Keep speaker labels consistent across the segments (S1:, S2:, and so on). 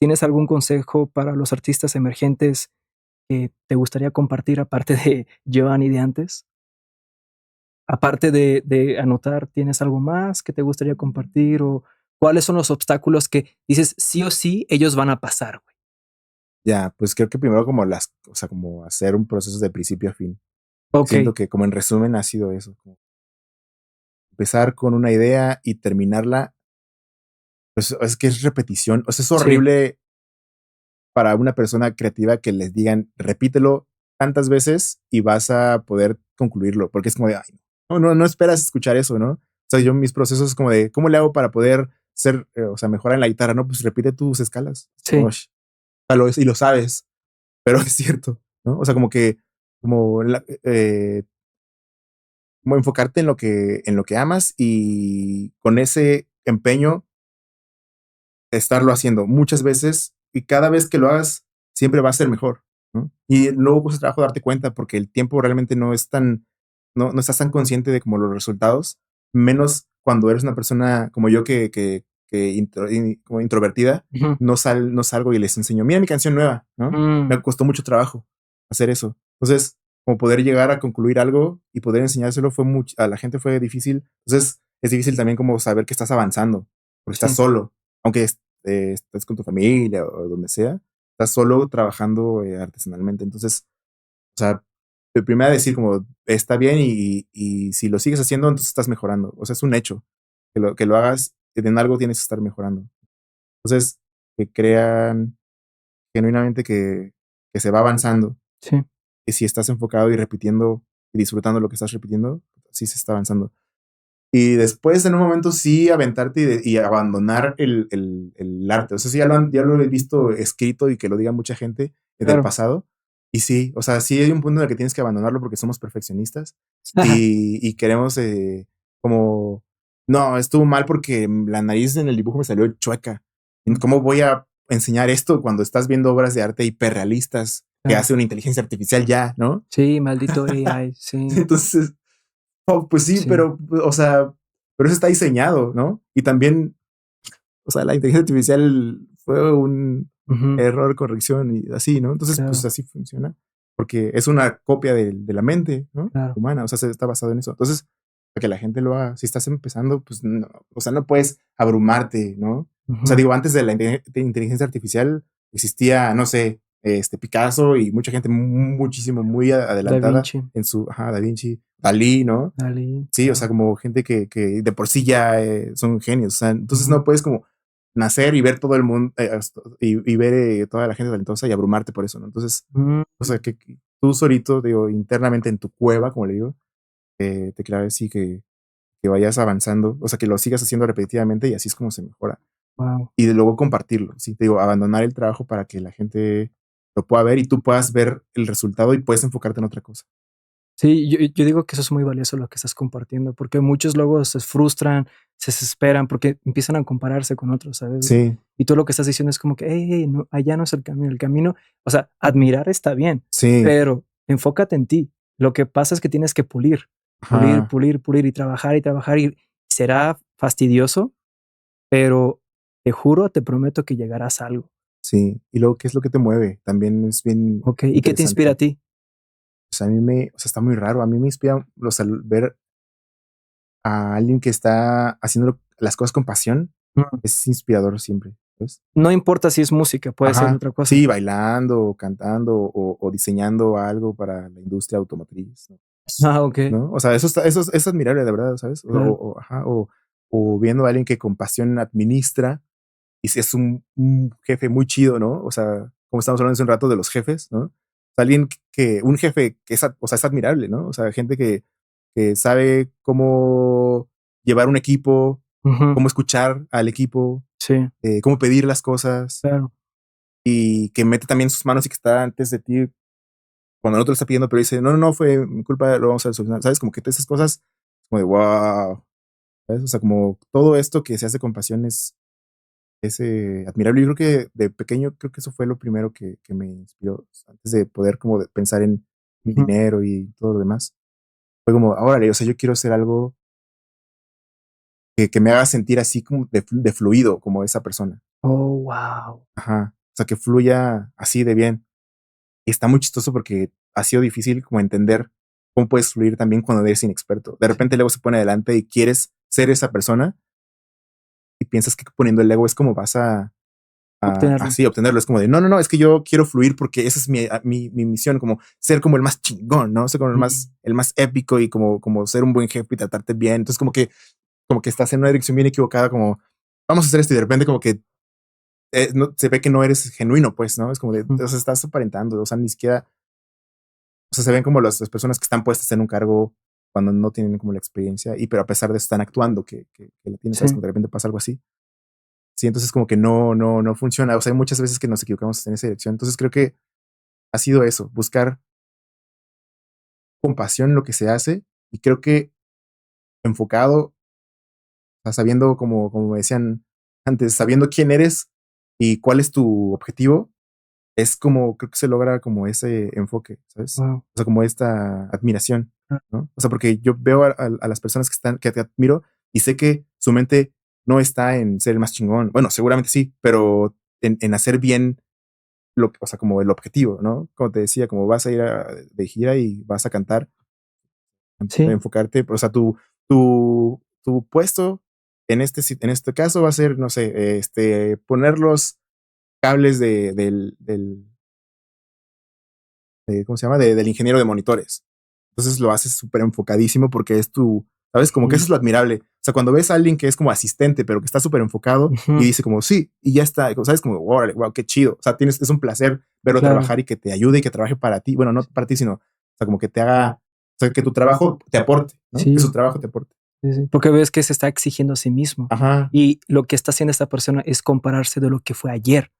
S1: ¿tienes algún consejo para los artistas emergentes que te gustaría compartir aparte de Giovanni de antes? Aparte de anotar, ¿tienes algo más que te gustaría compartir? ¿O cuáles son los obstáculos que dices, sí o sí, ellos van a pasar, güey?
S2: Ya, pues creo que primero como o sea, como hacer un proceso de principio a fin. Siento
S1: Okey,
S2: que como en resumen ha sido eso, como empezar con una idea y terminarla, pues es que es repetición. O sea, es
S1: sí,
S2: horrible para una persona creativa que les digan, repítelo tantas veces y vas a poder concluirlo, porque es como de, ay, no esperas escuchar eso, ¿no? O sea, yo mis procesos es como de, ¿cómo le hago para poder ser, o sea, mejorar en la guitarra? No, pues repite tus escalas. Es como,
S1: sí,
S2: "Ush", y lo sabes, pero es cierto, ¿no? O sea, como que, como, como enfocarte en lo que amas y con ese empeño estarlo haciendo muchas veces y cada vez que lo hagas siempre va a ser mejor, ¿no? Y luego cuesta trabajo darte cuenta porque el tiempo realmente no es tan, no estás tan consciente de como los resultados, menos cuando eres una persona como yo como introvertida,
S1: ujú,
S2: no salgo y les enseño, mira mi canción nueva, ¿no? Me
S1: mm,
S2: costó mucho trabajo hacer eso. Entonces, como poder llegar a concluir algo y poder enseñárselo a la gente fue difícil. Entonces, es difícil también como saber que estás avanzando, porque estás
S1: sí,
S2: solo, aunque estés con tu familia o donde sea, estás solo trabajando artesanalmente. Entonces, o sea, de primera decir como está bien y si lo sigues haciendo, entonces estás mejorando. O sea, es un hecho que lo hagas, en algo tienes que estar mejorando. Entonces, que crean genuinamente que se va avanzando,
S1: sí,
S2: que si estás enfocado y repitiendo y disfrutando lo que estás repitiendo, sí se está avanzando. Y después, en un momento, sí aventarte y abandonar el arte. O sea, sí, ya lo he visto escrito y que lo diga mucha gente del
S1: claro.
S2: pasado. Y sí, o sea, sí hay un punto en el que tienes que abandonarlo porque somos perfeccionistas
S1: Ajá,
S2: y queremos como, no, estuvo mal porque la nariz en el dibujo me salió chueca.
S1: mm,
S2: ¿Cómo voy a enseñar esto cuando estás viendo obras de arte hiperrealistas que
S1: claro.
S2: hace una inteligencia artificial ya, ¿no?
S1: Sí, maldito AI, sí,
S2: Entonces, oh, pues sí,
S1: sí,
S2: pero, o sea, pero eso está diseñado, ¿no? Y también, o sea, la inteligencia artificial fue un
S1: ujú,
S2: error, corrección y así, ¿no? Entonces, pues
S1: claro,
S2: así funciona, porque es una copia de la mente, ¿no?
S1: claro,
S2: Humana, o sea, se está basado en eso. Entonces, para que la gente lo haga, si estás empezando, pues no, o sea, no puedes abrumarte, ¿no? O sea,
S1: ujú.
S2: digo, antes de la de inteligencia artificial existía, no sé, Picasso y mucha gente muchísimo, muy
S1: Da
S2: adelantada
S1: Vinci,
S2: en su, ajá, Da Vinci, Dalí, ¿no?
S1: Dalí,
S2: Sí, o sea,
S1: claro,
S2: como gente que de por sí ya son genios. O sea, entonces
S1: ujú,
S2: no puedes como nacer y ver todo el mundo y ver toda la gente talentosa y abrumarte por eso, ¿no? Entonces,
S1: mm,
S2: o sea, que tú solito, digo, internamente en tu cueva, como le digo, te claves sí que vayas avanzando, o sea, que lo sigas haciendo repetitivamente y así es como se mejora.
S1: guau.
S2: Y de luego compartirlo, sí, te digo, abandonar el trabajo para que la gente lo pueda ver y tú puedas ver el resultado y puedes enfocarte en otra cosa.
S1: Sí, yo digo que eso es muy valioso lo que estás compartiendo, porque muchos luego se frustran, se desesperan porque empiezan a compararse con otros, ¿sabes?
S2: Sí,
S1: Y tú lo que estás diciendo es como que: "Hey, no, allá no es el camino", o sea, admirar está bien,
S2: sí,
S1: pero enfócate en ti. Lo que pasa es que tienes que pulir, pulir,
S2: ajá,
S1: pulir, pulir y trabajar, y será fastidioso, pero te juro, te prometo que llegarás a algo.
S2: sí. Y luego, ¿qué es lo que te mueve? También es bien
S1: Okey, ¿y qué te inspira a
S2: interesante.
S1: ti?
S2: Pues o sea, está muy raro. A mí me inspira, o sea, ver a alguien que está haciendo las cosas con pasión,
S1: Mm,
S2: es inspirador siempre, ¿sabes?
S1: no importa si es música, puede ser
S2: Ajá,
S1: otra cosa.
S2: sí, bailando, o cantando, o diseñando algo para la industria automotriz, ¿no?
S1: Ah, okey,
S2: ¿No? O sea, eso es admirable, de verdad, ¿sabes?
S1: claro.
S2: Ajá, o viendo a alguien que con pasión administra, y si es un jefe muy chido, ¿no? O sea, como estamos hablando hace un rato de los jefes, ¿no? O sea, alguien un jefe que o sea, es admirable, ¿no? O sea, gente que sabe cómo llevar un equipo,
S1: Ujú,
S2: cómo escuchar al equipo,
S1: sí,
S2: cómo pedir las cosas,
S1: claro.
S2: y que mete también sus manos y que está antes de ti cuando el otro está pidiendo, pero dice, no, fue mi culpa, lo vamos a solucionar, ¿sabes? Como que todas esas cosas, como de wow, ¿sabes? O sea, como todo esto que se hace con pasión es admirable. Yo creo que de pequeño, creo que eso fue lo primero que me inspiró, antes de poder como pensar en
S1: Ujú.
S2: dinero y todo lo demás. Fue como, órale, o sea, yo quiero hacer algo que me haga sentir así como de fluido, como esa persona.
S1: Oh, wow.
S2: Ajá. sea, que fluya así de bien. Y está muy chistoso porque ha sido difícil como entender cómo puedes fluir también cuando eres inexperto. De repente el ego se pone adelante y quieres ser esa persona y piensas que poniendo el ego es como vas a
S1: Obtenerlo.
S2: así obtenerlo. Es como de, no, es que yo quiero fluir porque esa es mi misión, como ser como el más chingón, ¿no? Ser como el más épico y como ser un buen jefe y tratarte bien. Entonces como que estás en una dirección bien equivocada, como vamos a hacer esto y de repente como que no, se ve que no eres genuino, pues, ¿no? Es como de, o sea, estás aparentando, o sea, ni siquiera, o sea, se ven como las personas que están puestas en un cargo cuando no tienen como la experiencia, pero a pesar de eso están actuando que la tienen, ¿sabes? Como de repente pasa algo así. Sí, entonces como que no funciona. O sea, hay muchas veces que nos equivocamos en esa dirección. Entonces creo que ha sido eso, buscar compasión en lo que se hace y creo que enfocado, o sea, sabiendo, como me decían antes, sabiendo quién eres y cuál es tu objetivo, es como, creo que se logra como ese enfoque, ¿sabes?
S1: Wow.
S2: O sea, como esta admiración, ¿no? O sea, porque yo veo a las personas que te admiro y sé que su mente no está en ser el más chingón. Bueno, seguramente sí, pero en hacer bien o sea, como el objetivo, ¿no? Como te decía, como vas a ir de gira y vas a cantar,
S1: Sí.
S2: enfocarte, o sea, tu puesto en este caso va a ser, no sé, poner los cables ¿cómo se llama? Del ingeniero de monitores. Entonces lo haces súper enfocadísimo porque es ¿sabes? Como que eso es lo admirable. O sea, cuando ves a alguien que es como asistente, pero que está súper enfocado y dice como, sí, y ya está, ¿sabes? Como, órale, wow, qué chido. O sea, es un placer verlo trabajar y que te ayude y que trabaje para ti. Bueno, no para ti, sino, o sea, como que te haga, o sea, que tu trabajo te aporte, ¿no?
S1: Sí.
S2: Que su trabajo te aporte.
S1: Sí. Porque ves que se está exigiendo a sí mismo.
S2: Ajá.
S1: Y lo que está haciendo esta persona es compararse de lo que fue ayer.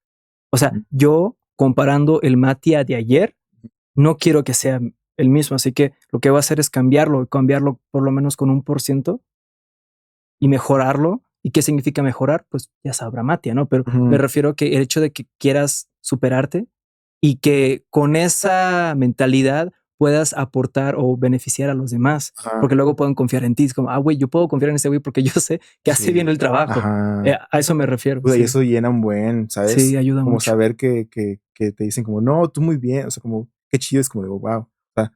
S1: O sea, yo comparando el Matías de ayer, no quiero que sea el mismo. Así que lo que voy a hacer es cambiarlo por lo menos con 1% y mejorarlo. ¿Y qué significa mejorar? Pues ya sabrá Matías, ¿no? Pero me refiero a que el hecho de que quieras superarte y que con esa mentalidad puedas aportar o beneficiar a los demás, porque luego pueden confiar en ti. Es como, güey, yo puedo confiar en ese güey porque yo sé que hace bien el trabajo. A eso me refiero.
S2: Y eso llena un buen, ¿sabes?
S1: Sí, ayuda
S2: como
S1: mucho.
S2: Saber que te dicen como, no, tú muy bien, o sea, como, qué chido, es como de, wow, o sea,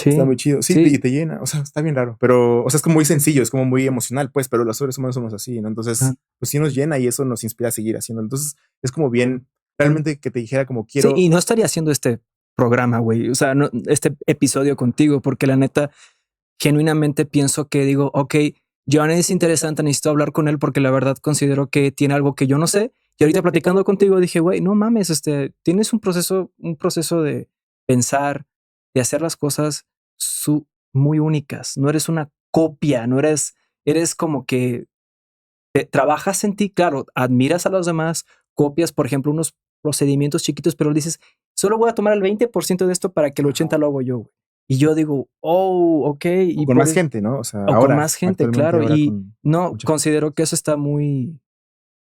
S2: está muy chido. Sí, y te llena, o sea, está bien raro, pero, o sea, es como muy sencillo, es como muy emocional, pues, pero los seres humanos somos así, ¿no? Entonces, pues sí nos llena y eso nos inspira a seguir haciendo. Entonces, es como bien, realmente que te dijera como quiero.
S1: Sí, y no estaría haciendo este programa, güey, o sea, no, este episodio contigo, porque la neta, genuinamente pienso que digo, ok, Johnny es interesante, necesito hablar con él porque la verdad considero que tiene algo que yo no sé. Y ahorita platicando contigo dije, güey, no mames, tienes un proceso de pensar, de hacer las cosas muy únicas. No eres una copia, eres como que trabajas en ti, claro, admiras a los demás, copias, por ejemplo, unos procedimientos chiquitos, pero dices, solo voy a tomar el 20% de esto para que el 80% lo hago yo, güey. Y yo digo, oh, ok.
S2: O con más gente, ¿no? O sea,
S1: con más gente, claro. Y no,
S2: mucha
S1: considero que eso está muy,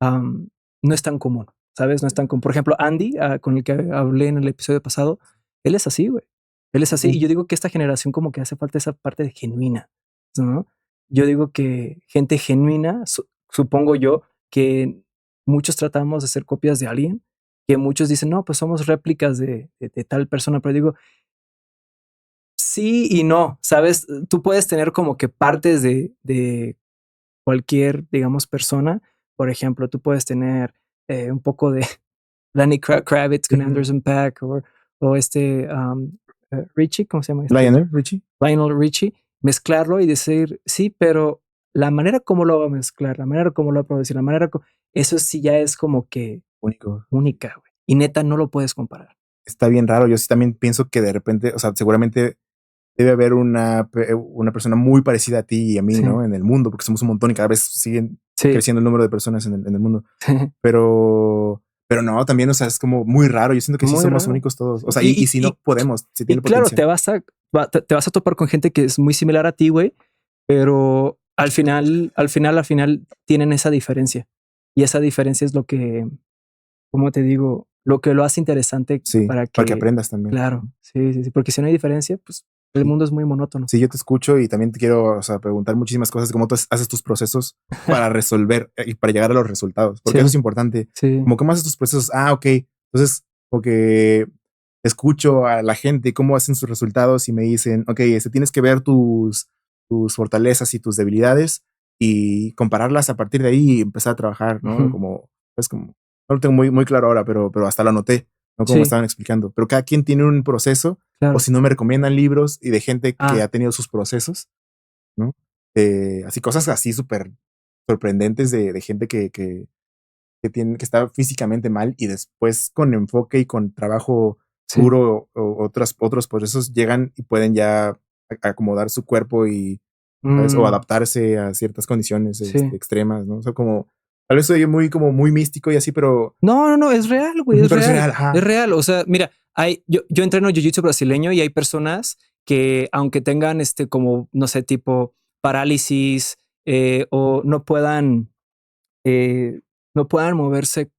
S1: no es tan común, ¿sabes? No es tan común. Por ejemplo, Andy, con el que hablé en el episodio pasado, él es así, güey. Él es así. Y yo digo que esta generación como que hace falta esa parte de genuina, ¿no? Yo digo que gente genuina, supongo yo, que muchos tratamos de ser copias de alguien, que muchos dicen, no, pues somos réplicas de tal persona, pero digo, sí y no, ¿sabes? Tú puedes tener como que partes de cualquier, digamos, persona. Por ejemplo, tú puedes tener un poco de Lenny Kravitz con Anderson .Paak o Richie, ¿cómo se llama? Lionel Richie, mezclarlo y decir, sí, pero la manera como lo va a mezclar, la manera como lo va a producir, eso sí ya es como que única, güey. Y neta, no lo puedes comparar.
S2: Está bien raro. Yo sí también pienso que de repente, o sea, seguramente debe haber una persona muy parecida a ti y a mí, ¿no? En el mundo, porque somos un montón y cada vez siguen creciendo el número de personas en el mundo. Pero no, también, o sea, es como muy raro. Yo siento que sí somos únicos todos. O sea, y si no podemos, si tiene
S1: claro,
S2: potencial.
S1: te vas a topar con gente que es muy similar a ti, güey, pero al final tienen esa diferencia. Y esa diferencia es lo que, ¿cómo te digo? Lo que lo hace interesante
S2: para que aprendas también.
S1: Claro, sí, porque si no hay diferencia, pues el mundo es muy monótono.
S2: Sí, yo te escucho y también te quiero, o sea, preguntar muchísimas cosas, cómo tú haces tus procesos para resolver y para llegar a los resultados, porque eso es importante. Como cómo haces tus procesos. Ok, Entonces, como que escucho a la gente cómo hacen sus resultados y me dicen, ok, tienes que ver tus fortalezas y tus debilidades y compararlas a partir de ahí y empezar a trabajar, ¿no?
S1: Ujú.
S2: Como, es como, no lo tengo muy claro ahora, pero hasta lo anoté, ¿no? Como me
S1: Sí,
S2: estaban explicando. Pero cada quien tiene un proceso, o
S1: claro.
S2: si no me recomiendan libros y de gente que
S1: Ah,
S2: ha tenido sus procesos, ¿no? Así cosas así súper sorprendentes de gente que está físicamente mal y después con enfoque y con trabajo
S1: sí.
S2: duro o otros procesos llegan y pueden ya acomodar su cuerpo y, ¿sabes? O
S1: Mm,
S2: adaptarse a ciertas condiciones
S1: sí.
S2: extremas, ¿no? O sea, como, tal vez soy como muy místico y así, pero,
S1: No, no, no, es real, güey, es
S2: pero es
S1: real,
S2: real,
S1: es
S2: ajá.
S1: real. O sea, mira, yo entreno jiu-jitsu brasileño y hay personas que, aunque tengan como, no sé, tipo parálisis o eh, no puedan moverse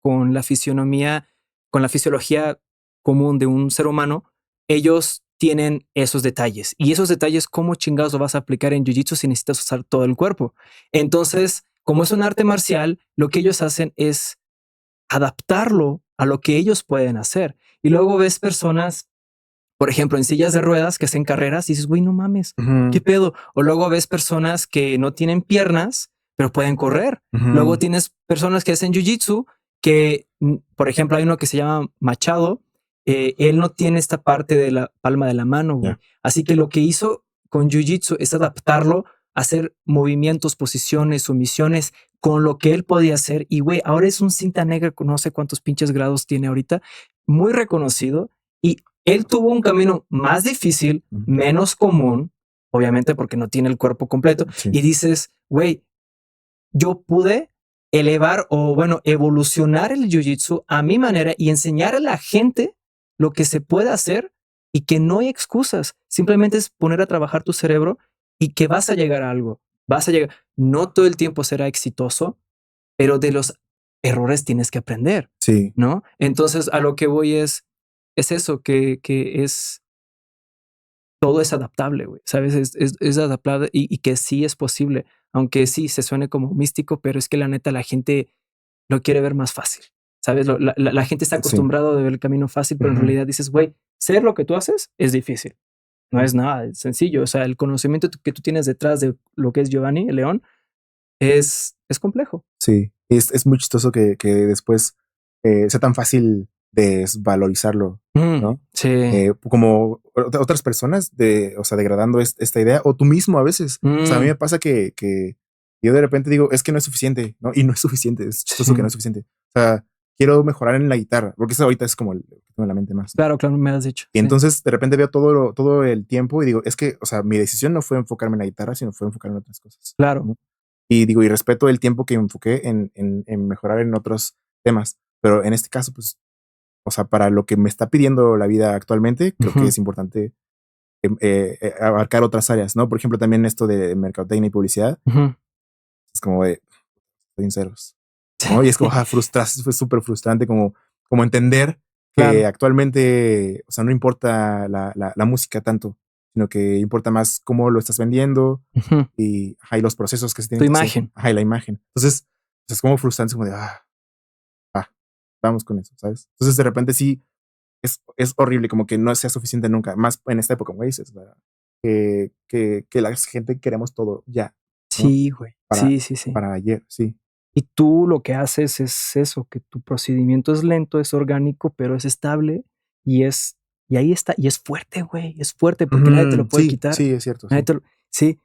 S1: con la fisionomía, con la fisiología común de un ser humano, ellos tienen esos detalles. Y esos detalles, ¿cómo chingados lo vas a aplicar en jiu-jitsu si necesitas usar todo el cuerpo? Entonces, como es un arte marcial, lo que ellos hacen es adaptarlo a lo que ellos pueden hacer. Y luego ves personas, por ejemplo, en sillas de ruedas que hacen carreras y dices, güey, no mames, ¿qué
S2: Ujú,
S1: pedo? O luego ves personas que no tienen piernas, pero pueden correr. Luego
S2: ujú,
S1: tienes personas que hacen jiu-jitsu que, por ejemplo, hay uno que se llama Machado. Él no tiene esta parte de la palma de la mano, güey.
S2: ya.
S1: Así que lo que hizo con jiu-jitsu es adaptarlo a hacer movimientos, posiciones, sumisiones con lo que él podía hacer. Y güey, ahora es un cinta negra con no sé cuántos pinches grados tiene ahorita, muy reconocido. Y él tuvo un camino más difícil,
S2: Ujú,
S1: menos común, obviamente porque no tiene el cuerpo completo.
S2: sí.
S1: Y dices, güey, yo pude elevar o bueno, evolucionar el jiu-jitsu a mi manera y enseñar a la gente lo que se puede hacer y que no hay excusas. Simplemente es poner a trabajar tu cerebro y que vas a llegar a algo. Vas a llegar. No todo el tiempo será exitoso, pero de los errores tienes que aprender,
S2: Sí,
S1: ¿no? Entonces a lo que voy es eso, que es todo es adaptable, güey, ¿sabes? Es adaptable y que sí es posible, aunque sí se suene como místico, pero es que la neta la gente lo quiere ver más fácil, ¿sabes? La gente está
S2: sí.
S1: acostumbrada a ver el camino fácil, pero en
S2: Ujú,
S1: realidad dices, güey, ser lo que tú haces es difícil, no
S2: ujú,
S1: es nada es sencillo. O sea, el conocimiento que tú tienes detrás de lo que es Giovanni, el León, es complejo.
S2: sí. Es muy chistoso que después sea tan fácil desvalorizarlo, ¿no?
S1: Sí.
S2: Como otras personas o sea, degradando esta idea, o tú mismo a veces. O sea, a mí
S1: Mm,
S2: me pasa que yo de repente digo, es que no es suficiente, ¿no? Y no es suficiente, es chistoso que no
S1: sí.
S2: es suficiente. O sea, quiero mejorar en la guitarra, porque eso ahorita es como lo que tengo en la mente más, ¿no?
S1: Claro, claro, me has dicho,
S2: Y
S1: sí.
S2: entonces de repente veo todo el tiempo y digo, es que, o sea, mi decisión no fue enfocarme en la guitarra, sino fue enfocarme en otras cosas,
S1: Claro.
S2: ¿no? Y digo, y respeto el tiempo que enfoqué en mejorar en otros temas, pero en este caso, pues, o sea, para lo que me está pidiendo la vida actualmente, creo que
S1: Ujú,
S2: es importante abarcar otras áreas, ¿no? Por ejemplo, también esto de mercadotecnia y publicidad,
S1: ujú.
S2: es como de sinceros, ¿no? Y es como, fue súper frustrante como entender que
S1: Claro.
S2: actualmente, o sea, no importa la música tanto, sino que importa más cómo lo estás vendiendo
S1: Ujú.
S2: y, ajá, y los procesos que se
S1: Tu
S2: tienen que hacer,
S1: imagen.
S2: ajá, y la imagen. Entonces, pues, es como frustrante, es como de, vamos con eso, ¿sabes? Entonces, de repente sí, es horrible, como que no sea suficiente nunca, más en esta época, como dices, ¿verdad? Que la gente queremos todo ya, ¿no?
S1: Sí, güey.
S2: Para,
S1: Sí, sí, sí.
S2: para ayer, sí.
S1: Y tú lo que haces es eso, que tu procedimiento es lento, es orgánico, pero es estable y ahí está, y es fuerte, güey, es fuerte porque nadie te lo
S2: Ujú,
S1: puede
S2: sí,
S1: quitar.
S2: sí, es cierto,
S1: Nadie
S2: sí.
S1: te lo Sí.